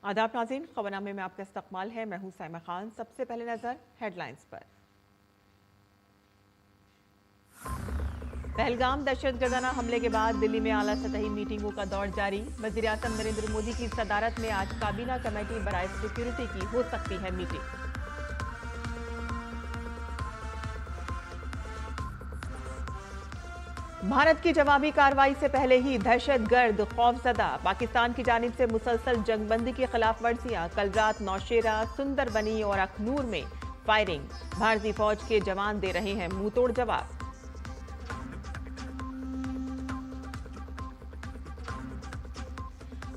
आदाब नाज़रीन, खबरनामे में आपका इस्तकबाल है। मैं हूं साइमा खान। सबसे पहले नजर हेडलाइंस पर। पहलगाम दहशतगर्दाना हमले के बाद दिल्ली में आला सतही मीटिंगों का दौर जारी। वज़ीर आज़म नरेंद्र मोदी की सदारत में आज काबीना कमेटी बराए सिक्योरिटी की हो सकती है मीटिंग। भारत की जवाबी कार्रवाई से पहले ही दहशतगर्द खौफजदा। पाकिस्तान की जानिब से मुसलसल जंगबंदी की खिलाफ वर्जियां। कल रात नौशेरा, सुंदरबनी और अखनूर में फायरिंग। भारतीय फौज के जवान दे रहे हैं मुंहतोड़ जवाब।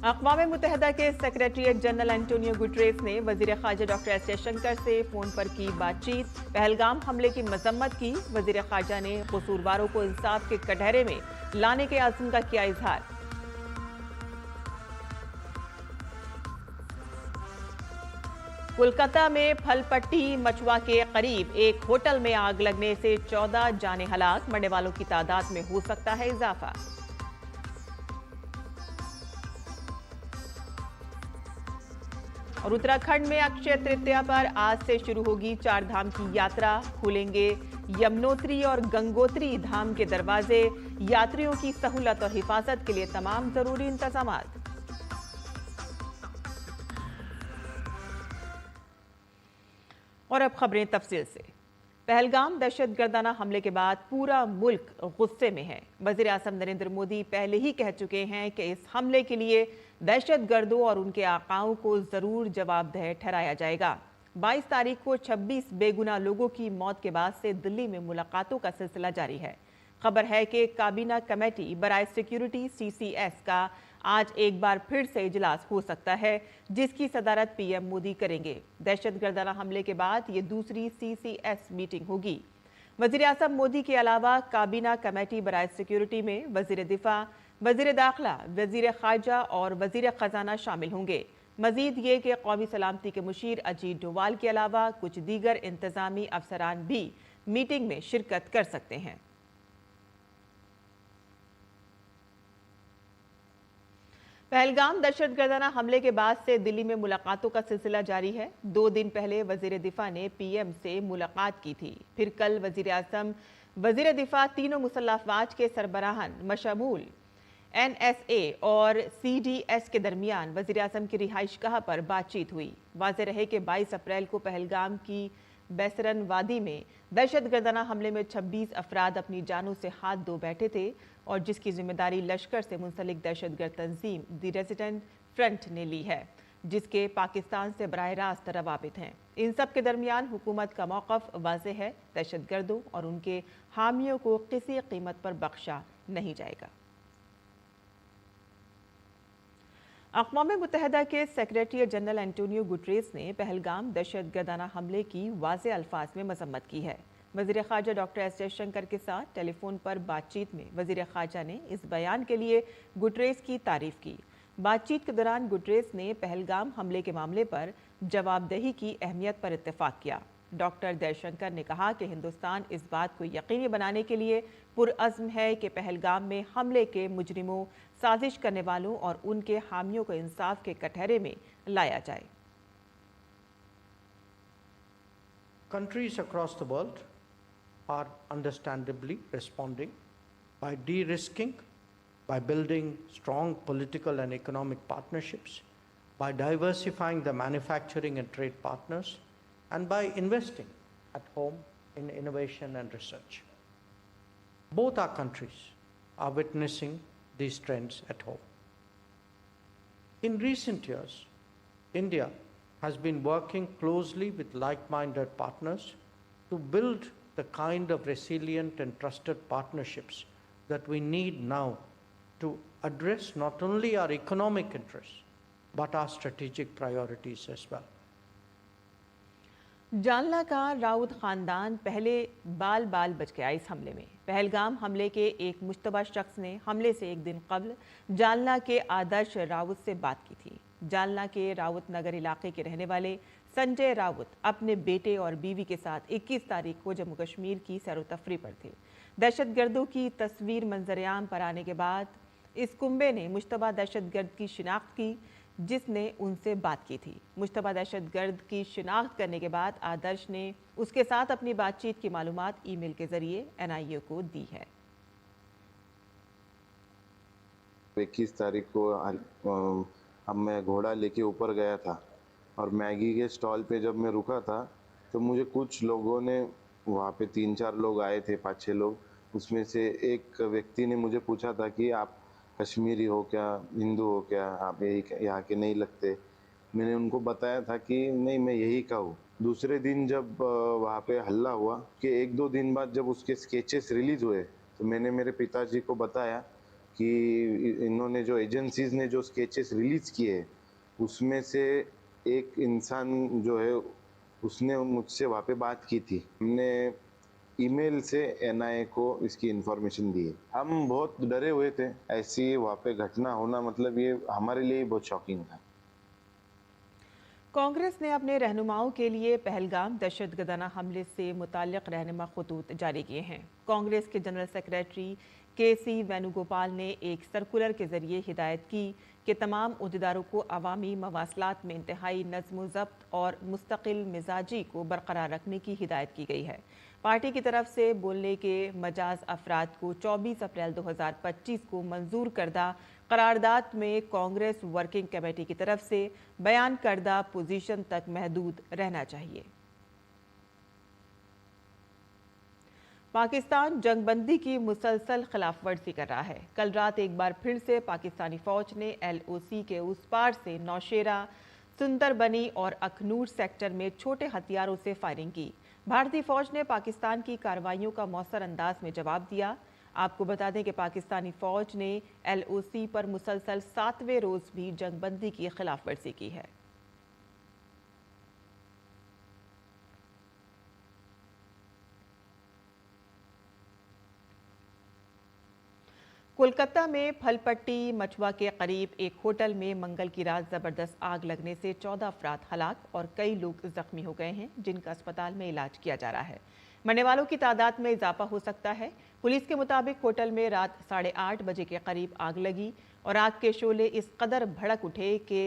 अक़वाम मुत्तहिदा के सेक्रेटरीट जनरल एंटोनियो गुटरेस ने वज़ीर ख़ारजा डॉक्टर एस जयशंकर से फ़ोन पर की बातचीत। पहलगाम हमले की मजम्मत की। वज़ीर ख़ारजा ने कसूरवारों को इंसाफ के कटहरे में लाने के आज़म का किया इजहार। कोलकाता में फलपट्टी मचुआ के करीब एक होटल में आग लगने से 14 जाने हलाक। मरने वालों की तादाद में हो सकता है इजाफा। और उत्तराखंड में अक्षय तृतीया पर आज से शुरू होगी 4 धाम की यात्रा। खुलेंगे यमुनोत्री और गंगोत्री धाम के दरवाजे। यात्रियों की सहूलत और हिफाजत के लिए तमाम जरूरी इंतजाम। और अब खबरें तफसील से। पहलगाम दहशतगर्दाना हमले के बाद पूरा मुल्क गुस्से में है। वज़ीर आज़म नरेंद्र मोदी पहले ही कह चुके हैं कि इस हमले के लिए दहशतगर्दों और उनके आकाओं को जरूर जवाबदेह ठहराया जाएगा। 22 तारीख को 26 बेगुनाह लोगों की मौत के बाद से दिल्ली में मुलाकातों का सिलसिला जारी है। खबर है कि काबीना कमेटी बराए सिक्योरिटी CCS का आज एक बार फिर से इजलास हो सकता है, जिसकी सदारत PM मोदी करेंगे। दहशतगर्दाना हमले के बाद ये दूसरी CCS मीटिंग होगी। वज़ीर आज़म मोदी के अलावा काबीना कमेटी बराए सिक्योरिटी में वज़ीर दिफा, वज़ीर दाखिला, वज़ीर ख़ारजा और वज़ीर ख़जाना शामिल होंगे। मजीद ये कि कौमी सलामती के मुशीर अजीत डोवाल के अलावा कुछ दीगर इंतजामी अफसरान भी मीटिंग में शिरकत कर सकते हैं। पहलगाम दहशतगर्दाना हमले के बाद से दिल्ली में मुलाकातों का सिलसिला जारी है। 2 दिन पहले वज़ीर दिफा ने PM से मुलाकात की थी। फिर कल वज़ीर आज़म, वज़ीर दिफा, तीनों मुसल्लह अफ़वाज के सरबराहान मशमूल NSA और CDS के दरमियान वज़ीर आज़म की रिहाइशगाह पर बातचीत हुई। वाज़ेह रहे कि 22 अप्रैल को पहलगाम की बैसरन वादी में दहशतगर्दाना हमले में 26 अफराद अपनी जानों से हाथ धो बैठे थे और जिसकी जिम्मेदारी लश्कर से मुंसलिक दहशतगर्द तंजीम द रेजिडेंट फ्रंट ने ली है, जिसके पाकिस्तान से बराह रास्त रवाबित हैं। इन सब के दरमियान हुकूमत का मौक़िफ़ वाज़ेह है। दहशतगर्दों और उनके हामियों को किसी कीमत पर बख्शा नहीं जाएगा। अक़वाम मुत्तहिदा के सेक्रेटरी जनरल एंटोनियो गुटरेस ने पहलगाम दहशतगर्दाना हमले की वाज़ेह अल्फाज में मजम्मत की है। वज़ीर ख़ारजा डॉक्टर एस जयशंकर के साथ टेलीफोन पर बातचीत में वज़ीर ख़ारजा ने इस बयान के लिए गुटरेस की तारीफ की। बातचीत के दौरान गुटरेस ने पहलगाम हमले के मामले पर जवाबदेही की अहमियत पर इत्तेफाक किया। डॉक्टर जयशंकर ने कहा कि हिंदुस्तान इस बात को यकीनी बनाने के लिए पुरअज़्म है कि पहलगाम में हमले के मुजरिमों, साजिश करने वालों और उनके हामियों को इंसाफ के कटहरे में लाया जाए। Countries across the world are understandably responding by de-risking, by building strong political and economic partnerships, by diversifying the manufacturing and trade partners, and by investing at home in innovation and research. Both our countries are witnessing these trends at home. In recent years, India has been working closely with like-minded partners to build the kind of resilient and trusted partnerships that we need now to address not only our economic interests, but our strategic priorities as well. Jalna का राउत खानदान पहले बाल बाल बच गया इस हमले में। पहलगाम हमले के एक मुश्तबा शख्स ने हमले से एक दिन कबल जालना के आदर्श राउत से बात की थी। जालना के राउत नगर इलाके के रहने वाले संजय राउत अपने बेटे और बीवी के साथ 21 तारीख को जम्मू कश्मीर की सैर तफरी पर थे। दहशतगर्दों की तस्वीर मंजर आम पर आने के बाद इस कुंबे ने मुश्तबा दहशतगर्द की शिनाख्त की जिसने उनसे बात की थी। मुश्तबा दहशतगर्द की शिनाख्त करने के बाद आदर्श ने उसके साथ अपनी बातचीत की मालूमात ईमेल के जरिए NIA को दी है। 21 तारीख को अब मैं घोड़ा लेके ऊपर गया था और मैगी के स्टॉल पे जब मैं रुका था तो मुझे कुछ लोगों ने, वहाँ पे 3-4 लोग आए थे, 5-6 लोग, उसमें से एक व्यक्ति ने मुझे पूछा था कि आप कश्मीरी हो क्या, हिंदू हो क्या, आप यही यहाँ के नहीं लगते। मैंने उनको बताया था कि नहीं, मैं यही का हूँ। दूसरे दिन जब वहाँ पे हल्ला हुआ कि 1-2 दिन बाद जब उसके स्केचेस रिलीज हुए तो मैंने मेरे पिताजी को बताया कि इन्होंने जो एजेंसीज ने जो स्केचेस रिलीज किए उसमें से एक इंसान जो है उसने मुझसे वहाँ पे बात की थी। हमने ईमेल से NIA को इसकी इन्फॉर्मेशन दी है। हम बहुत डरे हुए थे, ऐसी वहाँ पे घटना होना मतलब ये हमारे लिए बहुत शॉकिंग था। कांग्रेस ने अपने रहनुमाओं के लिए पहलगाम दहशतगर्दाना हमले से मुताल्लिक रहनुमा खतूत जारी किए हैं। कांग्रेस के जनरल सेक्रेटरी KC वेणुगोपाल ने एक सर्कुलर के जरिए हिदायत की कि तमाम उहदेदारों को अवामी मवासलात में इंतहाई नज़्म ज़ब्त और मुस्तकिल मिजाजी को बरकरार रखने की हिदायत की गई है। पार्टी की तरफ से बोलने के मजाज अफराद को 24 अप्रैल 2025 को मंजूर करदा करारदाद में कांग्रेस वर्किंग कमेटी की तरफ से बयान करदा पोजीशन तक महदूद रहना चाहिए। पाकिस्तान जंगबंदी की मुसलसल खिलाफ वर्जी कर रहा है। कल रात एक बार फिर से पाकिस्तानी फौज ने LOC के उस पार से नौशेरा, सुंदरबनी और अखनूर सेक्टर में छोटे हथियारों से फायरिंग की। भारतीय फौज ने पाकिस्तान की कार्रवाइयों का मौसर अंदाज में जवाब दिया। आपको बता दें कि पाकिस्तानी फौज ने LOC पर मुसलसल 7वें रोज भी जंगबंदी की खिलाफ वर्जी की है। कोलकाता में फलपट्टी मछुआ के करीब एक होटल में मंगल की रात जबरदस्त आग लगने से 14 अफराद हलाक और कई लोग जख्मी हो गए हैं, जिनका अस्पताल में इलाज किया जा रहा है। मरने वालों की तादाद में इजाफा हो सकता है। पुलिस के मुताबिक होटल में रात 8:30 बजे के करीब आग लगी और आग के शोले इस कदर भड़क उठे कि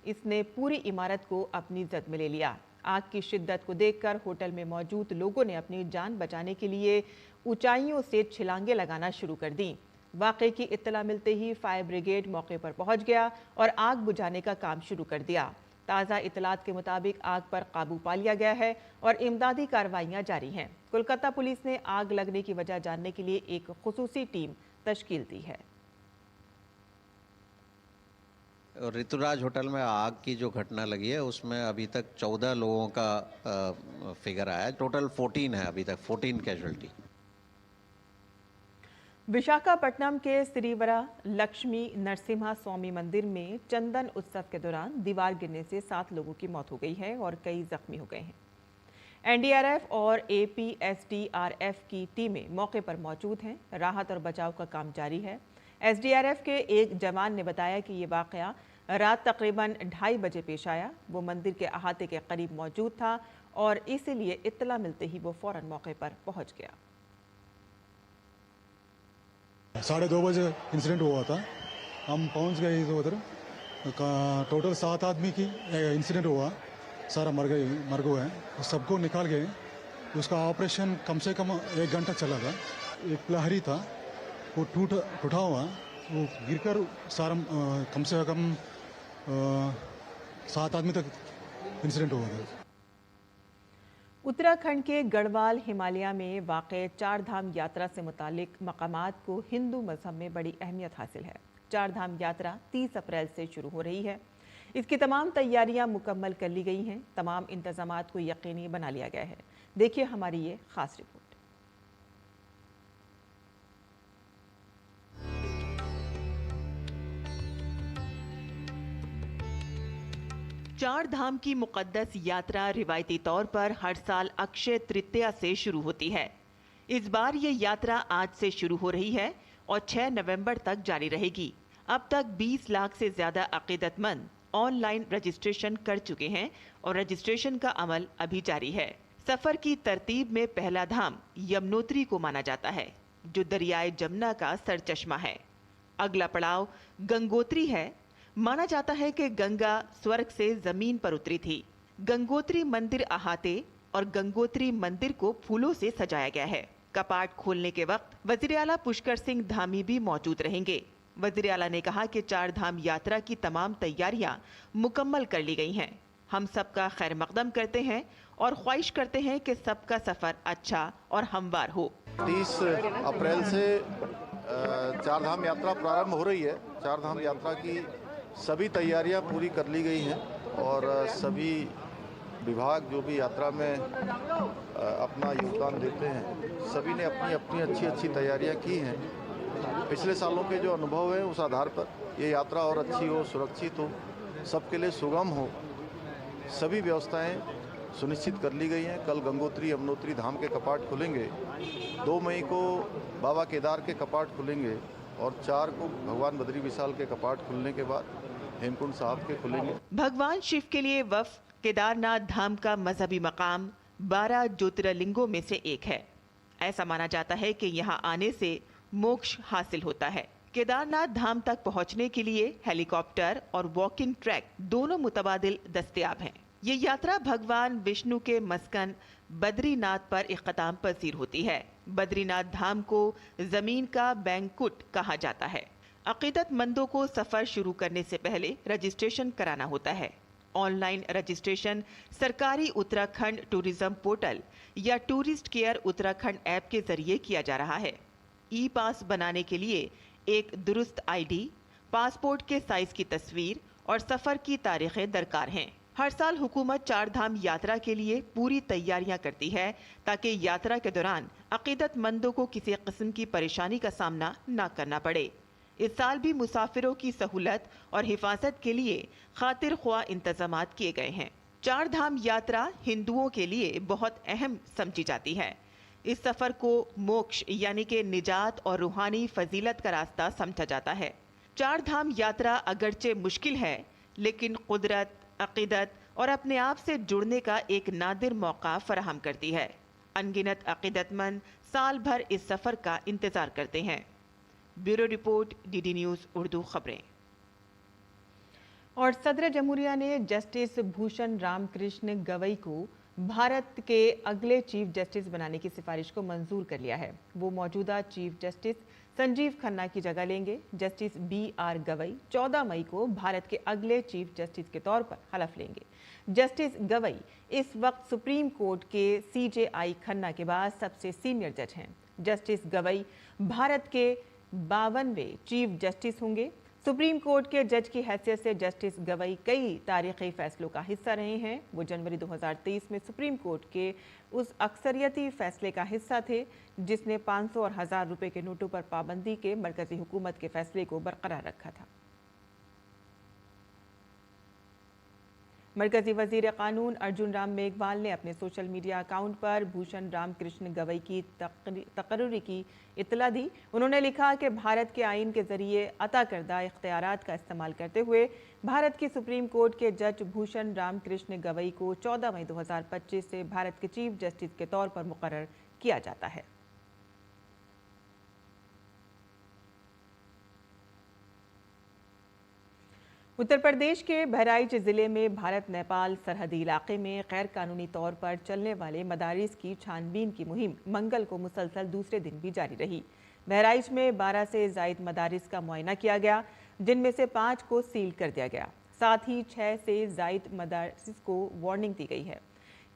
इसने पूरी इमारत को अपनी जद में ले लिया। आग की शिद्दत को देखकर होटल में मौजूद लोगों ने अपनी जान बचाने के लिए ऊंचाइयों से छलांगे लगाना शुरू कर दी। वाक़े की इत्तला मिलते ही फायर ब्रिगेड मौके पर पहुंच गया और आग बुझाने का काम शुरू कर दिया। ताज़ा इत्तलात के मुताबिक आग पर काबू पा लिया गया है और इमदादी कार्रवाइयां जारी हैं। कोलकाता पुलिस ने आग लगने की वजह जानने के लिए एक खुसूसी टीम तश्कील दी है। ऋतुराज होटल में आग की जो घटना लगी है उसमें अभी तक 14 लोगों का फिगर आया है। टोटल 14 है अभी तक, 14 कैजुअल्टी। विशाखापट्टनम के श्रीवरा लक्ष्मी नरसिम्हा स्वामी मंदिर में चंदन उत्सव के दौरान दीवार गिरने से 7 लोगों की मौत हो गई है और कई जख्मी हो गए हैं। NDRF और APSDRF की टीमें मौके पर मौजूद हैं। राहत और बचाव का काम जारी है। SDRF के एक जवान ने बताया कि ये वाक़या रात तकरीबन 2:30 बजे पेश आया। वो मंदिर के अहाते के करीब मौजूद था और इसीलिए इत्तला मिलते ही वो फौरन मौके पर पहुंच गया। 2:30 बजे इंसिडेंट हुआ था। हम पहुंच गए इधर उधर। टोटल 7 आदमी की इंसिडेंट हुआ, सारा मर गए हैं। सबको निकाल गए। उसका ऑपरेशन कम से कम 1 घंटा चला था। एक लहरी था, वो टूटा हुआ, वो गिरकर सारा कम से कम 7 आदमी तक इंसिडेंट हुआ था। उत्तराखंड के गढ़वाल हिमालय में वाक़े 4 धाम यात्रा से मुतालिक मकामात को हिंदू मजहब में बड़ी अहमियत हासिल है। 4 धाम यात्रा 30 अप्रैल से शुरू हो रही है। इसकी तमाम तैयारियां मुकम्मल कर ली गई हैं। तमाम इंतजामात को यकीनी बना लिया गया है। देखिए हमारी ये खास रिपोर्ट। चार धाम की मुक़द्दस यात्रा रिवायती तौर पर हर साल अक्षय तृतीया से शुरू होती है। इस बार ये यात्रा आज से शुरू हो रही है और 6 नवंबर तक जारी रहेगी। अब तक 20 लाख से ज़्यादा अक़ीदतमंद ऑनलाइन रजिस्ट्रेशन कर चुके हैं और रजिस्ट्रेशन का अमल अभी जारी है। सफ़र की तरतीब में पहला धाम यमुनोत्री को माना जाता है, जो दरियाए जमुना का सरचश्मा है। अगला पड़ाव गंगोत्री है। माना जाता है कि गंगा स्वर्ग से जमीन पर उतरी थी। गंगोत्री मंदिर अहाते और गंगोत्री मंदिर को फूलों से सजाया गया है। कपाट खोलने के वक्त वजीर आला पुष्कर सिंह धामी भी मौजूद रहेंगे। वजीर आला ने कहा कि 4 धाम यात्रा की तमाम तैयारियां मुकम्मल कर ली गई हैं। हम सबका खैर मकदम करते हैं और ख्वाहिश करते हैं कि सबका सफर अच्छा और हमवार हो। 30 अप्रैल से 4 धाम यात्रा प्रारंभ हो रही है। 4 धाम यात्रा की सभी तैयारियां पूरी कर ली गई हैं और सभी विभाग जो भी यात्रा में अपना योगदान देते हैं, सभी ने अपनी अपनी अच्छी तैयारियां की हैं। पिछले सालों के जो अनुभव हैं उस आधार पर ये यात्रा और अच्छी हो, सुरक्षित हो, सबके लिए सुगम हो, सभी व्यवस्थाएं सुनिश्चित कर ली गई हैं। कल गंगोत्री यमुनोत्री धाम के कपाट खुलेंगे, 2 मई को बाबा केदार के कपाट खुलेंगे और 4 को भगवान बद्री विशाल के कपाट खुलने के बाद हेमकुंड साहब के खुलेंगे। भगवान शिव के लिए वफ केदारनाथ धाम का मजहबी मकाम 12 ज्योतिर्लिंगों में से एक है। ऐसा माना जाता है कि यहाँ आने से मोक्ष हासिल होता है। केदारनाथ धाम तक पहुँचने के लिए हेलीकॉप्टर और वॉकिंग ट्रैक दोनों मुतबादिल दस्तयाब हैं। ये यात्रा भगवान विष्णु के मस्कन बद्रीनाथ पर इख्तिताम पजीर होती है। बद्रीनाथ धाम को जमीन का बैंकुट कहा जाता है। अकीदतमंदों को सफर शुरू करने से पहले रजिस्ट्रेशन कराना होता है। ऑनलाइन रजिस्ट्रेशन सरकारी उत्तराखंड टूरिज्म पोर्टल या टूरिस्ट केयर उत्तराखंड ऐप के जरिए किया जा रहा है। ई पास बनाने के लिए एक दुरुस्त आईडी, पासपोर्ट के साइज की तस्वीर और सफर की तारीखें दरकार हैं। हर साल हुकूमत 4 धाम यात्रा के लिए पूरी तैयारियां करती है ताकि यात्रा के दौरान अकीदतमंदों को किसी किस्म की परेशानी का सामना न करना पड़े। इस साल भी मुसाफिरों की सहूलत और हिफाजत के लिए खातिर ख्वाह इंतजामात किए गए हैं। 4 धाम यात्रा हिंदुओं के लिए बहुत अहम समझी जाती है। इस सफर को मोक्ष यानी कि निजात और रूहानी फजीलत का रास्ता समझा जाता है। 4 धाम यात्रा अगरचे मुश्किल है, लेकिन कुदरत, अकीदत और अपने आप से जुड़ने का एक नादिर मौका फराहम करती है। अनगिनत अकीदतमंद साल भर इस सफर का इंतजार करते हैं। Bureau report, DD news Urdu खबरें। और सदर जमहूरिया ने जस्टिस भूषण रामकृष्ण गवई को भारत के अगले चीफ जस्टिस बनाने की सिफारिश को मंजूर कर लिया है। वो मौजूदा चीफ जस्टिस संजीव खन्ना की जगह लेंगे। जस्टिस BR गवई 14 मई को भारत के अगले चीफ जस्टिस के तौर पर हलफ लेंगे। जस्टिस गवई इस वक्त सुप्रीम कोर्ट के CJI खन्ना के बाद सबसे सीनियर जज हैं। जस्टिस गवई भारत के 52वें चीफ जस्टिस होंगे। सुप्रीम कोर्ट के जज की हैसियत से जस्टिस गवई कई तारीखी फैसलों का हिस्सा रहे हैं। वो जनवरी 2023 में सुप्रीम कोर्ट के उस अक्सरियती फैसले का हिस्सा थे जिसने 500 और 1000 रुपए के नोटों पर पाबंदी के मरकजी हुकूमत के फैसले को बरकरार रखा था। मरकजी वजीर कानून अर्जुन राम मेघवाल ने अपने सोशल मीडिया अकाउंट पर भूषण रामकृष्ण गवई की तकर्री की इत्तला दी। उन्होंने लिखा कि भारत के आइन के जरिए अता करदा इख्तियारात का इस्तेमाल करते हुए भारत की सुप्रीम कोर्ट के जज भूषण रामकृष्ण गवई को 14 मई 2025 से भारत के चीफ जस्टिस के तौर पर मुकर्रर किया जाता है। उत्तर प्रदेश के बहराइच जिले में भारत नेपाल सरहदी इलाके में गैर कानूनी तौर पर चलने वाले मदारिस की छानबीन की मुहिम मंगल को मुसलसल दूसरे दिन भी जारी रही। बहराइच में 12 से जायद मदारिस का मुआयना किया गया, जिनमें से 5 को सील कर दिया गया। साथ ही 6 से जायद मदारिस को वार्निंग दी गई है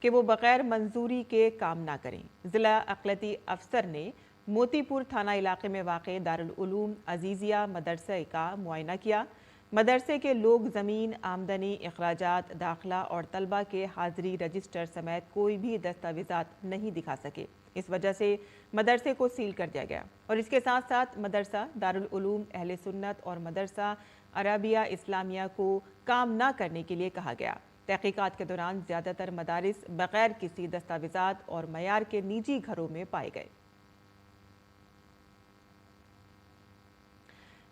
कि वो बगैर मंजूरी के काम ना करें। जिला अक़लती अफसर ने मोतीपुर थाना इलाके में वाक़ दारुल उलूम अजीज़िया मदरसे का मुआयना किया। मदरसे के लोग ज़मीन, आमदनी, अखराजात, दाखिला और तलबा के हाज़िरी रजिस्टर समेत कोई भी दस्तावेज़ात नहीं दिखा सके। इस वजह से मदरसे को सील कर दिया गया और इसके साथ साथ मदरसा दारुल उलूम अहले सुन्नत और मदरसा अरबिया इस्लामिया को काम ना करने के लिए कहा गया। तहकीकात के दौरान ज़्यादातर मदारिस बग़ैर किसी दस्तावेज़ात और मयार के निजी घरों में पाए गए।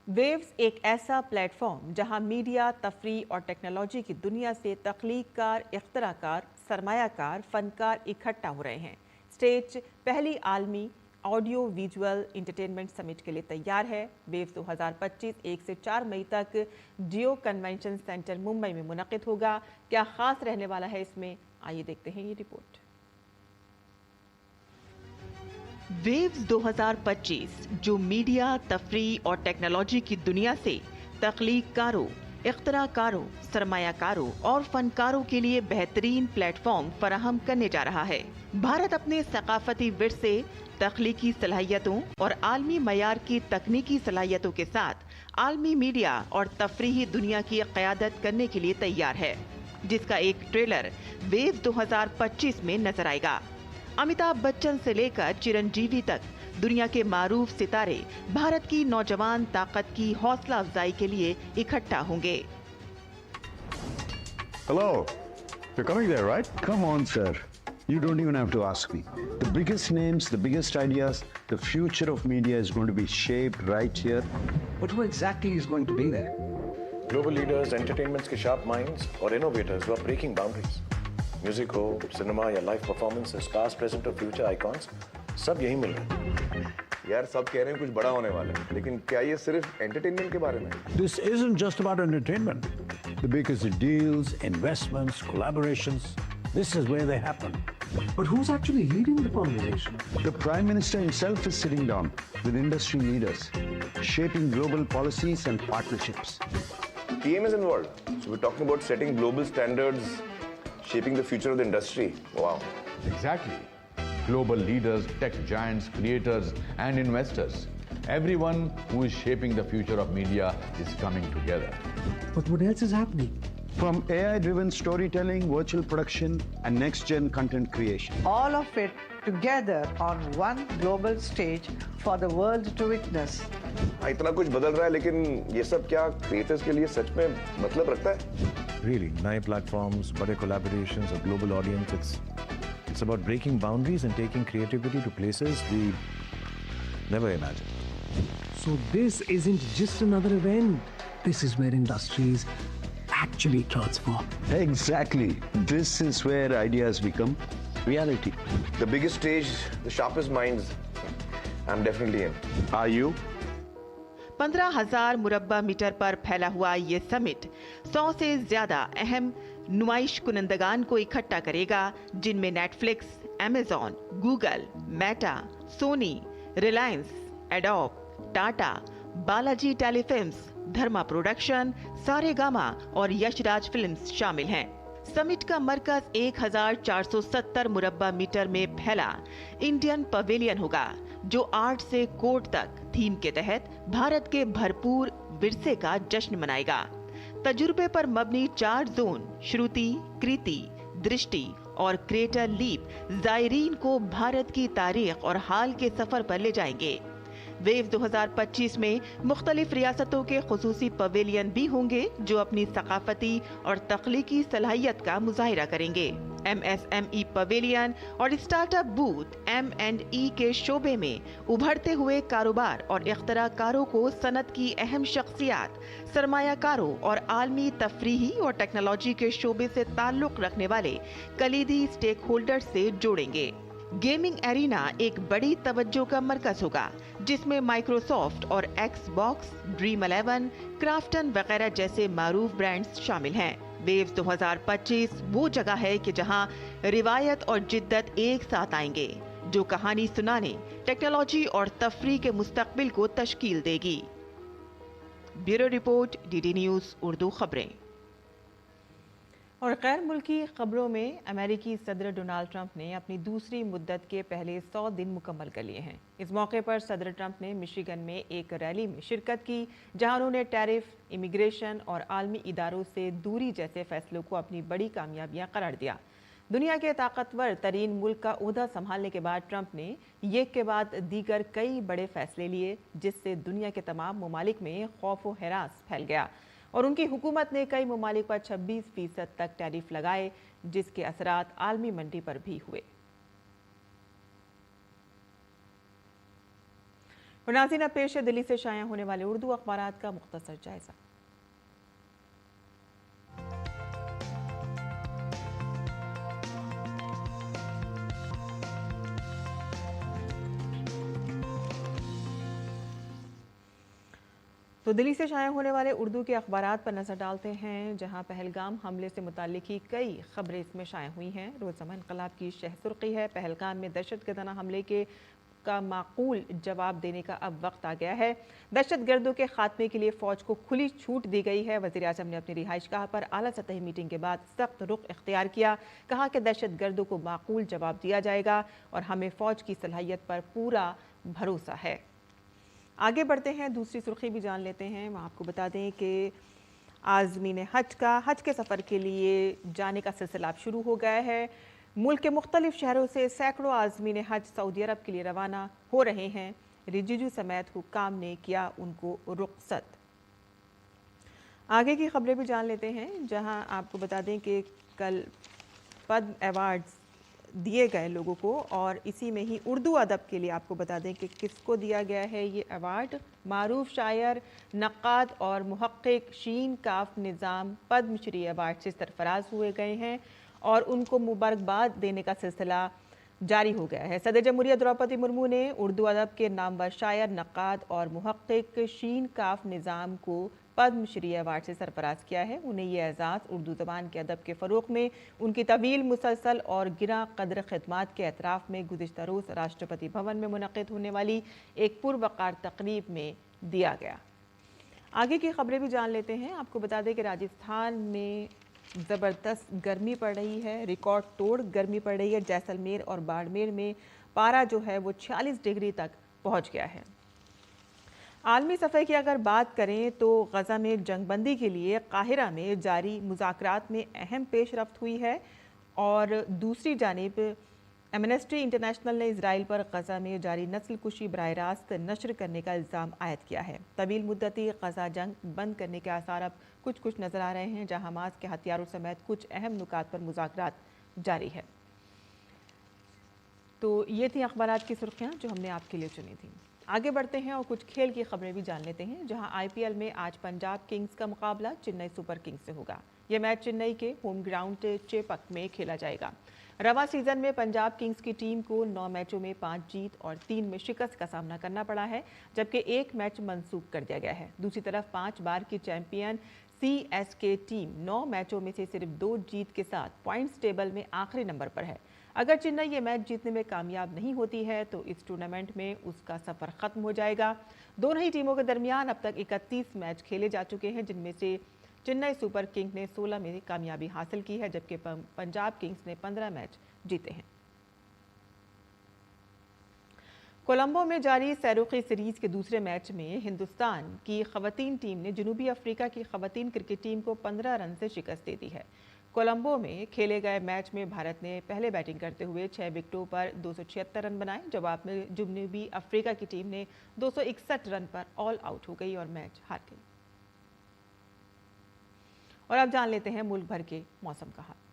वेव्स एक ऐसा प्लेटफॉर्म जहां मीडिया, तफरी और टेक्नोलॉजी की दुनिया से तख्लीककार, इख्तराकार, सरमायाकार, फनकार इकट्ठा हो रहे हैं। स्टेज पहली आलमी ऑडियो विजुअल इंटरटेनमेंट समिट के लिए तैयार है। वेव्स 2025 1 से 4 मई तक जियो कन्वेंशन सेंटर मुंबई में मुनक्किद होगा। क्या खास रहने वाला है इसमें, आइए देखते हैं ये रिपोर्ट। वेव्स 2025 जो मीडिया, तफरीह और टेक्नोलॉजी की दुनिया से तख्लीककारों, इख्तराकारों, सरमायाकारों और फनकारों के लिए बेहतरीन प्लेटफॉर्म फराहम करने जा रहा है। भारत अपने सकाफती विरसे, तख्लीकी सलाहियतों और आलमी मयार की तकनीकी सलाहियतों के साथ आलमी मीडिया और तफरीही दुनिया की क़यादत करने के लिए तैयार है, जिसका एक ट्रेलर वेव 2025 में नजर आएगा। अमिताभ बच्चन से लेकर चिरंजीवी तक दुनिया के मारूफ सितारे भारत की नौजवान ताकत की हौसला अफजाई के लिए इकट्ठा होंगे। Hello, you're coming there, right? Come on, sir. You don't even have to ask me. The biggest names, the biggest ideas, the future of media is going to be shaped right here. But who exactly is going to be there? Global leaders, entertainment's के sharp minds और innovators who are breaking boundaries. Music हो, cinema या live performances, past, present और future icons, सब यही मिल रहे हैं। यार सब कह रहे हैं कुछ बड़ा होने वाला है, लेकिन क्या ये सिर्फ एंटरटेनमेंट के बारे में है? This isn't just about entertainment. The biggest deals, investments, collaborations, this is where they happen. But who's actually leading the conversation? The Prime Minister himself is sitting down with industry leaders, shaping global policies and partnerships. PM is involved. So we're talking about setting global standards, shaping the future of the industry. Wow. Exactly. Global leaders, tech giants, creators, and investors. Everyone who is shaping the future of media is coming together. But what else is happening? From AI-driven storytelling, virtual production, and next-gen content creation. All of it together on one global stage for the world to witness. इतना कुछ बदल रहा है, लेकिन ये सब क्या creators के लिए सच में मतलब रखता है? Really, नए platforms, बड़े collaborations, a global audience. It's about breaking boundaries and taking creativity to places we never imagined. So this isn't just another event. This is where industries actually transform. Exactly. This is where ideas become reality. The biggest stage, the sharpest minds. I'm definitely in. Are you? 15,000 मुरब्बा metre पर फैला हुआ ये summit 100 से ज्यादा अहम नुमाइश कुनंदगान को इकट्ठा करेगा, जिनमें Netflix, Amazon, Google, Meta, Sony, Reliance, Adobe, Tata, Balaji Telefilms, Dharma Production, Saregama और यशराज फिल्म्स शामिल हैं। समिट का मरकज 1470 मुरब्बा मीटर में फैला इंडियन पवेलियन होगा, जो आर्ट से कोर्ट तक थीम के तहत भारत के भरपूर विरसे का जश्न मनाएगा। तजुर्बे पर मबनी 4 जोन श्रुति, कृति, दृष्टि और क्रिएटर लीप जायरीन को भारत की तारीख और हाल के सफर पर ले जाएंगे। वेव 2025 में मुख्तलिफ रियासतों के खुसूसी पवेलियन भी होंगे, जो अपनी सकाफती और तख्लीकी सलाहियत का मुजाहिरा करेंगे। MSME पवेलियन और स्टार्टअप बूथ M&E के शोबे में उभरते हुए कारोबार और इख्तराकारों को सनत की अहम शख्सियात, सरमायाकारों और आलमी तफरीही और टेक्नोलॉजी के शोबे से ताल्लुक रखने वाले कलीदी स्टेक होल्डर से जोड़ेंगे। गेमिंग एरिना एक बड़ी तवज्जो का मरकज होगा, जिसमें माइक्रोसॉफ्ट और एक्सबॉक्स, ड्रीम 11, क्राफ्टन वगैरह जैसे मारूफ ब्रांड्स शामिल हैं। वेव्स 2025 वो जगह है कि जहां रिवायत और जिद्दत एक साथ आएंगे, जो कहानी सुनाने, टेक्नोलॉजी और तफरीह के मुस्तकबिल को तश्कील देगी। Bureau report, DD news Urdu खबरें। और गैर मुल्की खबरों में अमेरिकी सदर डोनाल्ड ट्रंप ने अपनी दूसरी मुद्दत के पहले 100 दिन मुकम्मल कर लिए हैं। इस मौके पर सदर ट्रंप ने मिशिगन में एक रैली में शिरकत की, जहां उन्होंने टैरिफ, इमिग्रेशन और आलमी इदारों से दूरी जैसे फैसलों को अपनी बड़ी कामयाबियां करार दिया। दुनिया के ताकतवर तरीन मुल्क का ओहदा संभालने के बाद ट्रंप ने एक के बाद दीगर कई बड़े फैसले लिए, जिससे दुनिया के तमाम ममालिक में खौफ व हरास फैल गया और उनकी हुकूमत ने कई ममालिक पर 26% तक टैरिफ लगाए, जिसके असरात आलमी मंडी पर भी हुए। नाज़रीन, अब पेश है दिल्ली से शाया होने वाले उर्दू अखबारात का मुख्तसर जायजा। तो दिल्ली से शाया होने वाले उर्दू के अखबारात पर नज़र डालते हैं, जहां पहलगाम हमले से मुताल्लिक ही कई खबरें इसमें शाया हुई हैं। रोज़नामा इनकलाब की शह सुर्खी है, पहलगाम में दहशतगर्दाना हमले का माकूल जवाब देने का अब वक्त आ गया है। दहशतगर्दों के खात्मे के लिए फ़ौज को खुली छूट दी गई है। वज़ीर आज़म ने अपनी रिहाइशगाह पर आला सतही मीटिंग के बाद सख्त रुख इख्तियार किया। कहा कि दहशतगर्दों को माकूल जवाब दिया जाएगा और हमें फ़ौज की सलाहियत पर पूरा भरोसा है। आगे बढ़ते हैं, दूसरी सुर्खी भी जान लेते हैं। वहाँ आपको बता दें कि आज़मीन हज के सफ़र के लिए जाने का सिलसिला अब शुरू हो गया है। मुल्क के मुख्तलिफ शहरों से सैकड़ों आज़मीन हज सऊदी अरब के लिए रवाना हो रहे हैं। रिजिजू समेत हुक्काम ने किया उनको रुखसत। आगे की खबरें भी जान लेते हैं, जहां आपको बता दें कि कल पद्म अवार्ड्स दिए गए लोगों को, और इसी में ही उर्दू अदब के लिए आपको बता दें कि किसको दिया गया है ये अवार्ड। मारूफ शायर, नक्काद और मुहक्किक शीन काफ निज़ाम पद्मश्री अवार्ड से सरफराज हुए गए हैं और उनको मुबारकबाद देने का सिलसिला जारी हो गया है। सदर जमहूरियत द्रौपदी मुर्मू ने उर्दू अदब के नामवर शायर, नक्काद और मुहक्किक शीन काफ निज़ाम को पद्मश्री अवार्ड से सरफराज किया है। उन्हें यह एजाज़ उर्दू ज़बान के अदब के फ़रोग़ में उनकी तवील, मुसलसल और गिरा कदर खिदमात के एतराफ़ में गुज़िश्ता रोज़ राष्ट्रपति भवन में मुनक़िद होने वाली एक पुरवक़ार तक़रीब में दिया गया। आगे की खबरें भी जान लेते हैं। आपको बता दें कि राजस्थान में ज़बरदस्त गर्मी पड़ रही है, रिकॉर्ड तोड़ गर्मी पड़ रही है। जैसलमेर और बाड़मेर में पारा जो है वो 46 डिग्री तक पहुंच गया है। आलमी सफ़े की अगर बात करें तो गज़ा में जंगबंदी के लिए काहिरा में जारी मुज़ाकरात में अहम पेशरफ्त हुई है, और दूसरी जानिब एमनेस्टी इंटरनेशनल ने इजराइल पर गज़ा में जारी नस्ल कुशी बराह रास्त नशर करने का इल्ज़ाम आयद किया है। तवील मुद्दती गज़ा जंग बंद करने के आसार अब कुछ नज़र आ रहे हैं, जहाँ हमास के हथियारों समेत कुछ अहम नुकात पर मुज़ाकरात जारी है। तो ये थी अखबारात की सुर्खियाँ जो हमने आपके लिए चुनी थी। आगे बढ़ते हैं और कुछ खेल की खबरें भी जान लेते हैं, जहां आईपीएल में आज पंजाब किंग्स का मुकाबला चेन्नई सुपर किंग्स से होगा। यह मैच चेन्नई के होम ग्राउंड चेपक में खेला जाएगा। रवा सीजन में पंजाब किंग्स की टीम को 9 मैचों में 5 जीत और 3 में शिकस्त का सामना करना पड़ा है, जबकि 1 मैच मनसूख कर दिया गया है। दूसरी तरफ 5 बार की चैंपियन सीएसके टीम 9 मैचों में से सिर्फ 2 जीत के साथ पॉइंट्स टेबल में आखिरी नंबर पर है। अगर चेन्नई ये मैच जीतने में कामयाब नहीं होती है तो इस टूर्नामेंट में उसका सफ़र ख़त्म हो जाएगा। दोनों ही टीमों के दरमियान अब तक 31 मैच खेले जा चुके हैं, जिनमें से चेन्नई सुपर किंग्स ने 16 में कामयाबी हासिल की है, जबकि पंजाब किंग्स ने 15 मैच जीते हैं। कोलंबो में जारी सैरुखी सीरीज़ के दूसरे मैच में हिंदुस्तान की ख़वातीन टीम ने जनूबी अफ्रीका की ख़वातीन क्रिकेट टीम को 15 रन से शिकस्त दे दी है। कोलंबो में खेले गए मैच में भारत ने पहले बैटिंग करते हुए 6 विकेटों पर 276 रन बनाए। जवाब में जनूबी अफ्रीका की टीम ने 261 रन पर ऑल आउट हो गई और मैच हार गई। और अब जान लेते हैं मुल्क भर के मौसम का हाल।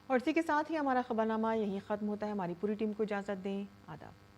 और इसी के साथ ही हमारा खबरनामा यहीं ख़त्म होता है। हमारी पूरी टीम को इजाज़त दें। आदाब।